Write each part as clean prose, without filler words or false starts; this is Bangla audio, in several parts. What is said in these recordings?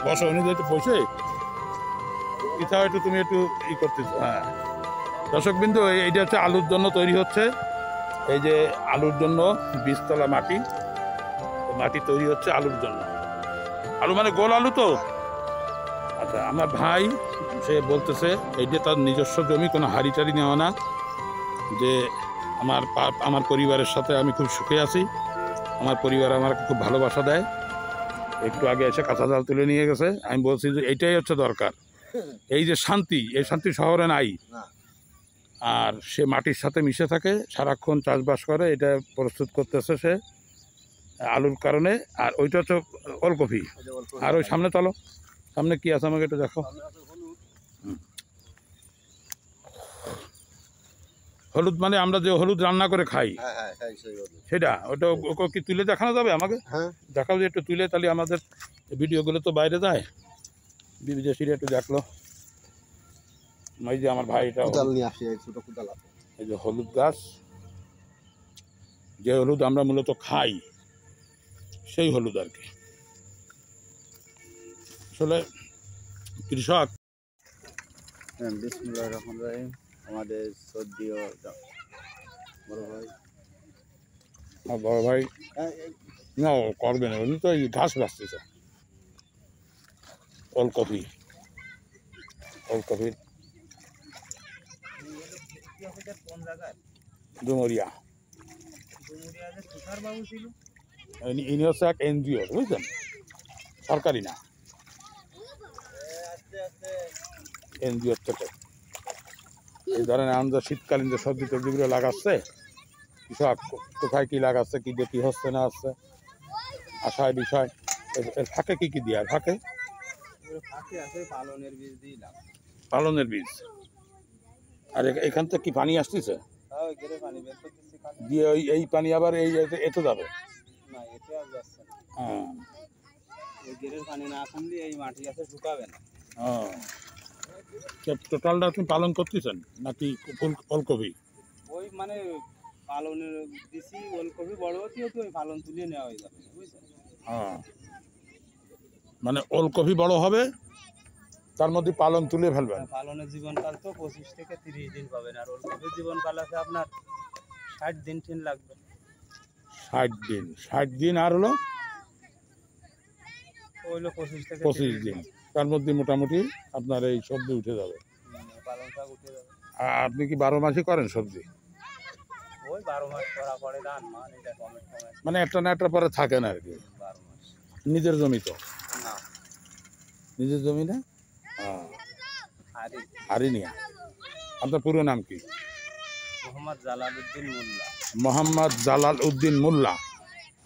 বসো অনুযায়ী একটু বসে ইচ্ছাও একটু তুমি একটু ই করতেছো। হ্যাঁ দর্শকবিন্দু, এইটা হচ্ছে আলুর জন্য তৈরি হচ্ছে। এই যে আলুর জন্য বীজতলা মাটি, মাটি তৈরি হচ্ছে আলুর জন্য। আলু মানে গোল আলু তো। আচ্ছা, আমার ভাই সে বলতেছে এই যে তার নিজস্ব জমি, কোনো হাড়ি টাড়ি নেওয়া না, যে আমার পরিবারের সাথে আমি খুব সুখে আছি, আমার পরিবার আমার খুব ভালোবাসা দেয়। একটু আগে এসে কাঁচা জাল তুলে নিয়ে গেছে। আমি বলছি যে এইটাই হচ্ছে দরকার, এই যে শান্তি, এই শান্তি শহরে নাই। আর সে মাটির সাথে মিশে থাকে, সারাক্ষণ চাষবাস করে, এটা প্রস্তুত করতেছে সে আলুর কারণে। আর ওইটা হচ্ছে ওলকপি। আর ওই সামনে চলো, সামনে কি আছে আমাকে একটু দেখো। হলুদ মানে আমরা যে হলুদ রান্না করে খাই সেটা, ওটা ওকে কি তুলে দেখানো যাবে আমাকে? দেখাও যে একটু তুলে, তাহলে আমাদের ভিডিওগুলো তো বাইরে যায়, বিদেশিরা একটু দেখলো। এই যে আমার ভাই, এটা এই যে হলুদ গাছ, যে হলুদ আমরা মূলত খাই সেই হলুদ আর কি। আসলে কৃষক। বিসমিল্লাহির রহমানির রহিম। আমাদের সর্দিও বড় ভাই না করবে না, উনি তো এই ঘাস বাঁচতেছে। ওলকপি, ওলকপির ডুমুরিয়া, ইনি হচ্ছে এক এনজিও, বুঝলেন, সরকারি না, এনজিওর থেকে। এই ধরনের আমাদের শীতকালীন যে সবজি টবজিগুলো লাগাচ্ছে কৃষক, কোথায় কী লাগাচ্ছে, কী দিয়ে কী হচ্ছে না হচ্ছে, আশায় বিষয়। এর ফাঁকে কী কী দিয়ে? আর ফাঁকে পালনের বীজ। আর এখান থেকে কি পানি আসতেছে দিয়ে? এই পানি আবার এই এতে যাবে? হ্যাঁ, টোটালটা আপনি পালন করতেছেন নাকি ওলকপি? ওই মানে পালনের দিছি ওলকপি বড় হতে হতে ওই পালন তুলে নেওয়া হয়ে যাবে, বুঝছেন? হ্যাঁ, মানে ওলকপি বড় হবে, তার মধ্যে পালন তুলে ফেলবেন। পালনের জীবনকাল তো 25 থেকে 30 দিন পাবেন, আর ওলকপির জীবনকাল আছে আপনার 60 দিন টিন লাগবে। 60 দিন, 60 দিন আর হলো 25 থেকে 25 দিন, তার মধ্যে মোটামুটি আপনার এই সবজি উঠে যাবে, পালন শাক উঠে যাবে। আর আপনি কি 12 মাসই করেন সবজি? ওই 12 মাস করা পরে ধান মান এটা টমেটো, মানে একটা না একটা পরে থাকেন আর কি। 12 মাস। নিজের জমি তো না, নিজের জমি না? হ্যাঁ, হারিনিয়া। আপনার পুরো নাম কি? মোহাম্মদ জালাল উদ্দিন মোল্লা। মোহাম্মদ জালাল উদ্দিন মোল্লা।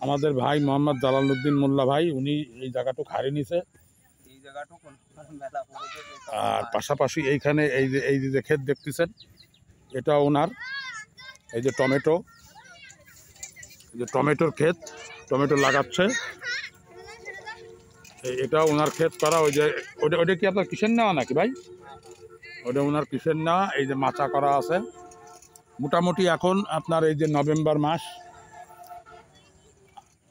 আমাদের ভাই মোহাম্মদ জালাল উদ্দিন মোল্লা ভাই, উনি এই জায়গাটুকু হারিয়ে নিছে। আর পাশাপাশি এইখানে এই যে ক্ষেত দেখতেছেন, এটা ওনার। এই যে টমেটো, এই যে টমেটোর ক্ষেত, টমেটো লাগাচ্ছে, এটা ওনার ক্ষেত করা। ওই যে ওটা কি আপনার কিসের নেওয়া নাকি ভাই? ওটা ওনার কিসের নেওয়া। এই যে মাচা করা আছে মোটামুটি। এখন আপনার এই যে নভেম্বর মাস,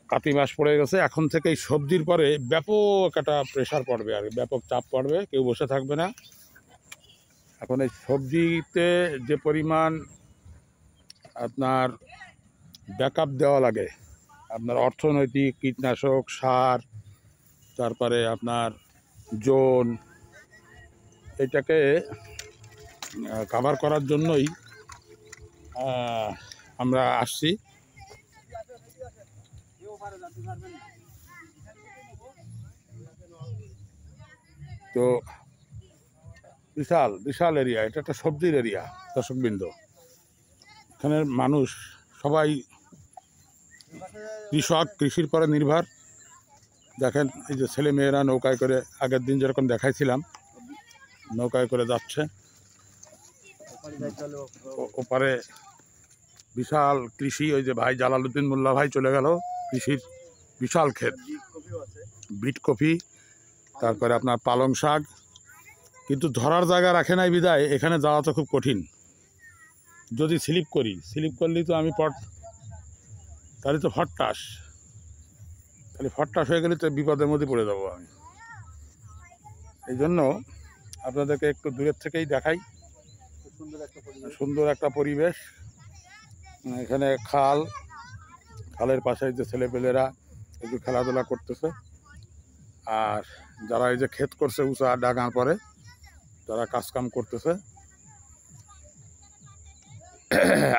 কাতি মাস পড়ে গেছে, এখন থেকে এই সবজির পরে ব্যাপক একটা প্রেশার পড়বে, আর ব্যাপক চাপ পড়বে, কেউ বসে থাকবে না। এখন এই সবজিতে যে পরিমাণ আপনার ব্যাকআপ দেওয়া লাগে, আপনার অর্থনৈতিক, কীটনাশক, সার, তারপরে আপনার জোন, এটাকে কাভার করার জন্যই আমরা আসছি। তো বিশাল বিশাল এরিয়া, এটা একটা সবজির এরিয়া দর্শকবৃন্দ। এখানের মানুষ সবাই কৃষক, কৃষির পরে নির্ভর। দেখেন এই যে ছেলে মেয়েরা নৌকায় করে, আগের দিন যেরকম দেখাইছিলাম, নৌকায় করে যাচ্ছে ওপারে। বিশাল কৃষি। ওই যে ভাই জালাল উদ্দিন মোল্লা ভাই চলে গেল, কৃষির বিশাল ক্ষেত, বিট কপি, তারপরে আপনার পালং শাক। কিন্তু ধরার জায়গা রাখে নাই বিদায় এখানে যাওয়া তো খুব কঠিন। যদি স্লিপ করি, স্লিপ করলেই তো আমি তাহলে তো ফট্টাস হয়ে গেলে তো বিপদের মধ্যে পড়ে যাবো আমি। এই জন্য আপনাদেরকে একটু দূরের থেকেই দেখাই। সুন্দর একটা পরিবেশ। এখানে খালের পাশে যে ছেলেপেলেরা একটু খেলাধুলা করতেছে, আর যারা এই যে ক্ষেত করছে উঁচা ডাঙার পরে তারা কাজকাম করতেছে।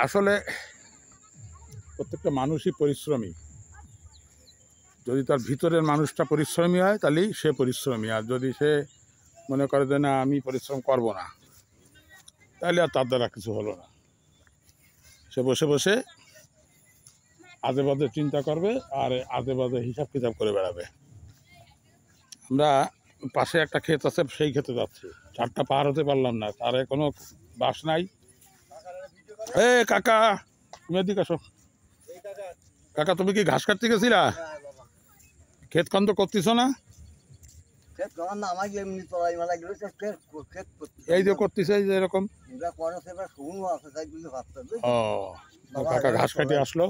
আসলে প্রত্যেকটা মানুষই পরিশ্রমী। যদি তার ভিতরের মানুষটা পরিশ্রমী হয় তাহলেই সে পরিশ্রমী, আর যদি সে মনে করে যে না আমি পরিশ্রম করব না, তাহলে আর তার দ্বারা কিছু হলো না। সে বসে বসে আজে বাজে চিন্তা করবে আর আজে বাজে হিসাব কিতাব করে বেড়াবে। আমরা পাশে একটা ক্ষেত আছে, সেই ক্ষেতে যাচ্ছি, 4টা পার হতে পারলাম না, তার কোনো বাস নাই। এ কাকা, তুমি এদিকে আসো। কাকা, তুমি কি ঘাস কাটতে গেছিলা? ক্ষেত খন্দ করতেছ না? এই যে করতেছে, এই যে এরকম। ও কাকা ঘাস কাটে আসলো।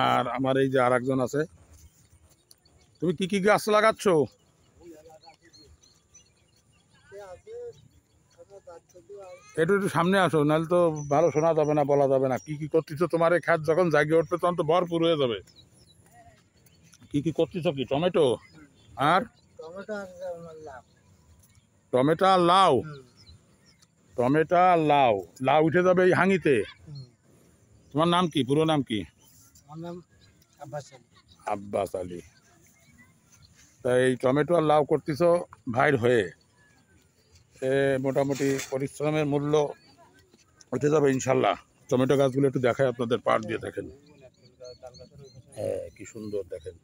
আর আমার এই যে আর একজন আছে। তুমি কি কি গাছ লাগাচ্ছ? একটু একটু সামনে আসো, নাহলে তো ভালো শোনা যাবে না, বলা যাবে না। কি কি করতেছো? তোমার এই ক্ষেত যখন জাগিয়ে উঠবে তখন তো ভরপুর হয়ে যাবে। কি কি করতেছো? কি টমেটো আর টমেটো আর লাউ? টমেটো আর লাউ, লাউ উঠে যাবে এই হাঙিতে। তোমার নাম কি, পুরো নাম কি? আব্বাস আলী। তাই এই টমেটো আর লাউ করতেছো ভাইর হয়ে, মোটামুটি পরিশ্রমের মূল্য উঠে যাবে ইনশাল্লাহ। টমেটো গাছগুলো একটু দেখায় আপনাদের, পাট দিয়ে দেখেন। হ্যাঁ, কি সুন্দর দেখেন।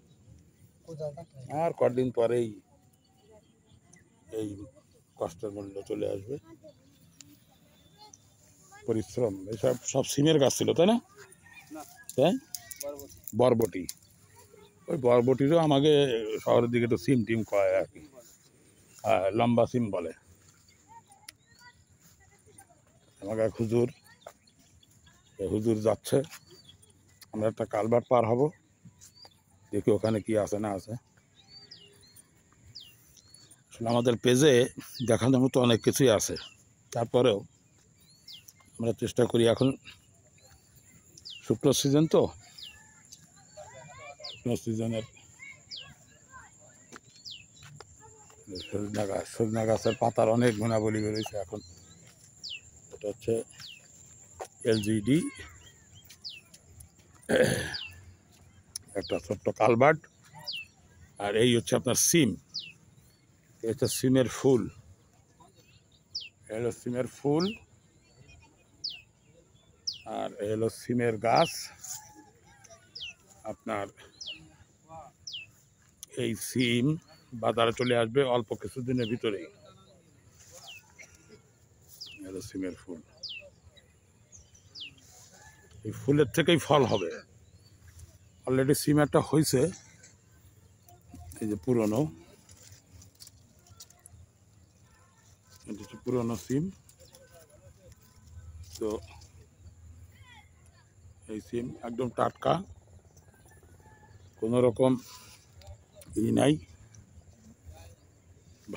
আর কদিন পরেই এই কষ্টের মূল্য চলে আসবে। পরিশ্রম, এসব সব সিমের গাছ ছিল তাই না? তাই বরবটি, ওই বরবটিরও আমাকে শহরের দিকে তো সিম টিম কয় আর কি। হ্যাঁ, লম্বা সিম বলে। আমাকে এক হুজুর যাচ্ছে, আমরা একটা কালভার্ট পার হব, দেখি ওখানে কি আছে না আছে। আসলে আমাদের পেজে দেখানোর মতো অনেক কিছুই আছে, তারপরেও আমরা চেষ্টা করি। এখন শুকনো সিজন, তো শুকনো সিজনের সজনা গাছের পাতার অনেক গুণাবলী বেরোয়েছে এখন। এটা হচ্ছে এলজিডি, একটা ছোট্ট কালভার্ট। আর এই হচ্ছে আপনার সিম, এটা সিমের ফুল, এলো সিমের ফুল, আর এলো সিমের গাছ। আপনার এই সিম বাজারে চলে আসবে অল্প কিছুদিনের ভিতরেই। এলো সিমের ফুল, এই ফুলের থেকেই ফল হবে। অলরেডি সিম একটা হয়েছে, এই যে পুরনো, এটা হচ্ছে পুরনো সিম। তো এই সিম একদম টাটকা, কোনো রকম ই নাই,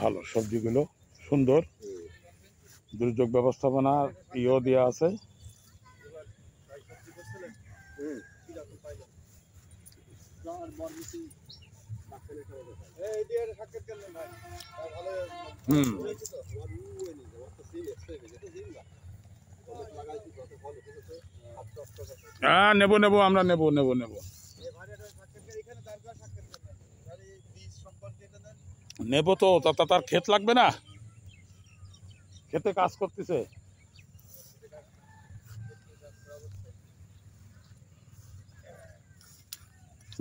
ভালো। সবজিগুলো সুন্দর, দুর্যোগ ব্যবস্থাপনা ইও দেওয়া আছে। হ্যাঁ, নেবো, আমরা নেবো। নেবো তো, তার ক্ষেত লাগবে না? খেতে কাজ করতেছে।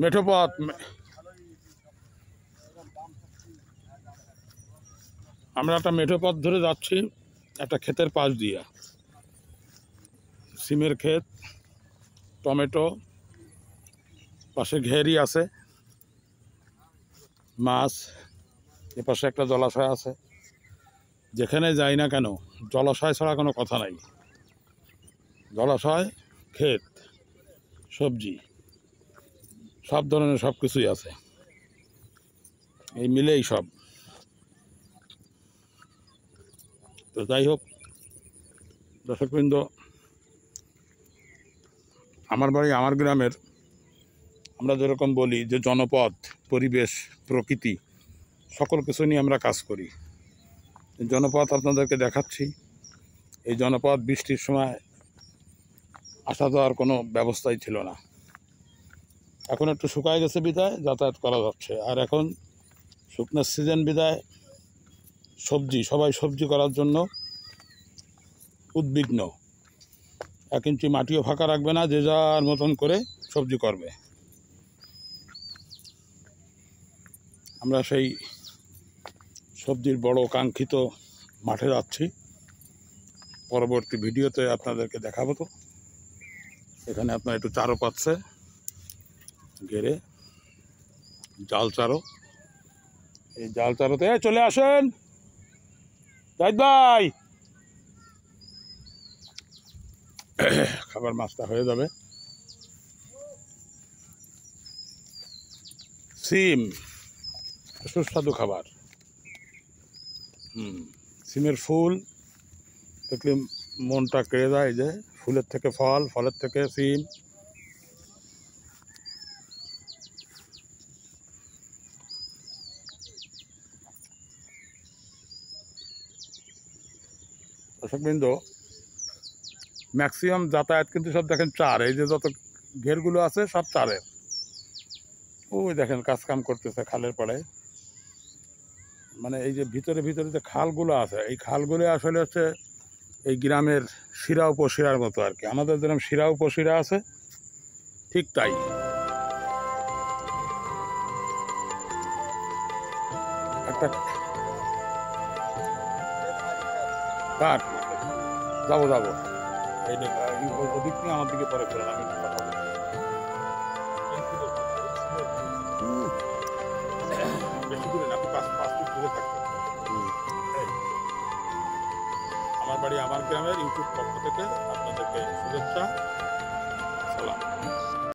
মেঠো পথ, আমরা একটা মেঠো পথ ধরে যাচ্ছি, একটা ক্ষেতের পাশ দিয়া। সিমের ক্ষেত, টমেটো, পাশে ঘেরি আছে, মাছ, এপাশে একটা জলাশয় আছে। যেখানে যাই না কেন জলাশয় ছাড়া কোনো কথা নাই। জলাশয়, ক্ষেত, সবজি, সব ধরনের সব কিছুই আছে, এই মিলেই সব। তো যাই হোক দর্শকবৃন্দ, আমার বাড়ি আমার গ্রামের, আমরা যেরকম বলি যে জনপদ, পরিবেশ, প্রকৃতি সকল কিছু নিয়ে আমরা কাজ করি। জনপদ আপনাদেরকে দেখাচ্ছি। এই জনপদ বৃষ্টির সময় আসা যাওয়ার কোনো ব্যবস্থাই ছিল না। এখন একটু শুকায় গেছে বিদায় যাতায়াত করা যাচ্ছে। আর এখন শুকনোর সিজন বিদায় সবাই সবজি করার জন্য উদ্বিগ্ন। 1 ইঞ্চি মাটিও ফাঁকা রাখবে না, যে যার মতন করে সবজি করবে। আমরা সেই সবজির বড় কাঙ্ক্ষিত মাঠে যাচ্ছি। পরবর্তী ভিডিওতে আপনাদেরকে দেখাবো। তো এখানে আপনার একটু চারো পাচ্ছে, ঘেরে জাল চারো। এই জাল চারোতে চলে আসেন জাহিদ ভাই, খাবার মাছটা হয়ে যাবে। সিম সুস্বাদু খাবার। সিমের ফুল দেখলে মনটা কেড়ে যায়। যে ফুলের থেকে ফল, ফলের থেকে সিম। দর্শকবৃন্দ, ম্যাক্সিমাম যাতায়াত কিন্তু সব দেখেন চার। এই যে যত ঘেরগুলো আছে সব চারের। ওই দেখেন কাজ কাম করতেছে খালের পাড়ে। মানে এই যে ভিতরে ভিতরে যে খালগুলো আছে, এই খালগুলো আসলে হচ্ছে এই গ্রামের শিরা উপশিরার মতো আর কি। আমাদের যেরকম শিরা উপশিরা আছে ঠিক তাই। একটা কার যাবো যাবো, এই ওদিক নিয়ে আমার দিকে পরে ফেলেন, আমি একটু কথা বলবো। বেশি দূরে না, 5 ফিট দূরে থাকবে। আমার বাড়ি আমার গ্রামের ইউটিউব পক্ষ থেকে আপনাদেরকে শুভেচ্ছা, সালাম।